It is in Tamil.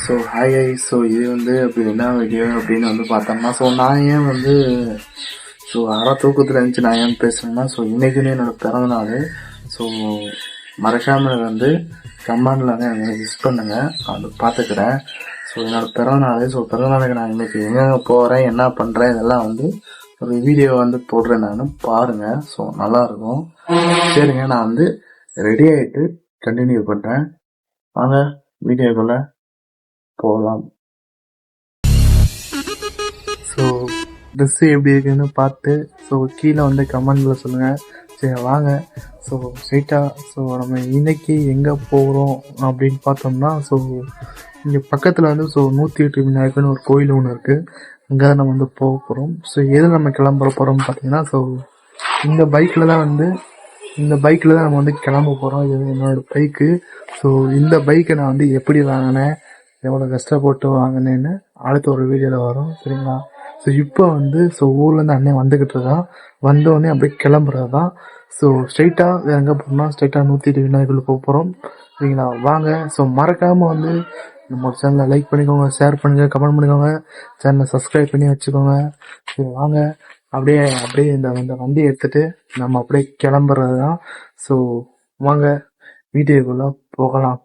ஸோ ஹாய் ஸோ இது வந்து அப்படி என்ன வீடியோ அப்படின்னு வந்து பார்த்தோம்னா, ஸோ நான் ஏன் வந்து ஸோ அரை தூக்கத்தில் இருந்துச்சு நான் ஏன் பேசுகிறேன்னா, ஸோ இன்றைக்குன்னு என்னோடய பிறந்தநாள். ஸோ மறக்காமல் வந்து கமெண்டில் வந்து எனக்கு விஷ் பண்ணுங்கள், அது பார்த்துக்கிறேன். ஸோ என்னோடய பிறந்தநாள். ஸோ பிறந்தநாளுக்கு நான் இன்றைக்கி எங்கெங்கே போகிறேன், என்ன பண்ணுறேன், இதெல்லாம் வந்து ஒரு வீடியோ வந்து போடுறேன் நான், பாருங்கள். ஸோ நல்லாயிருக்கும். சரிங்க, நான் வந்து ரெடி ஆகிட்டு கண்டினியூ பண்ணுறேன். வாங்க வீடியோக்குள்ளே போகலாம். ஸோ ட்ரெஸ்ஸு எப்படி இருக்குன்னு பார்த்து ஸோ கீழே வந்து கமெண்டில் சொல்லுங்கள். சரி வாங்க ஸோ ஸ்ட்ரைட்டாக ஸோ நம்ம இன்னைக்கு எங்கே போகிறோம் அப்படின்னு பார்த்தோம்னா, ஸோ இங்கே பக்கத்தில் வந்து ஸோ 108 விநாயகர்னு ஒரு கோயில் ஒன்று இருக்குது. அங்கே தான் நம்ம வந்து போக போகிறோம். ஸோ எது நம்ம கிளம்புற போகிறோம்னு பார்த்தீங்கன்னா, ஸோ இந்த பைக்கில் தான் நம்ம வந்து கிளம்ப போகிறோம். இது என்னோடய பைக்கு. ஸோ இந்த பைக்கை நான் வந்து எப்படி வாங்கினேன், எவ்வளோ கஷ்டப்பட்டு வாங்கினேன்னு அடுத்த ஒரு வீடியோவில் வரும், சரிங்களா? ஸோ இப்போ வந்து ஸோ ஊர்லேருந்து அண்ணன் வந்துக்கிட்டு இருக்கான். வந்தோடனே அப்படியே கிளம்புறது தான். ஸோ ஸ்ட்ரைட்டாக எங்கே போகணும்னா, ஸ்ட்ரைட்டாக 108 விநாயகருக்கு போக போகிறோம், சரிங்களா? வாங்க. ஸோ மறக்காமல் வந்து நம்ம சேனலை லைக் பண்ணிக்கோங்க, ஷேர் பண்ணுங்கள், கமெண்ட் பண்ணிக்கோங்க, சேனலை சப்ஸ்கிரைப் பண்ணி வச்சுக்கோங்க. சரி வாங்க, அப்படியே இந்த வண்டியை எடுத்துகிட்டு நம்ம அப்படியே கிளம்புறது தான். ஸோ வாங்க வீடியோக்குள்ளே போகலாம்.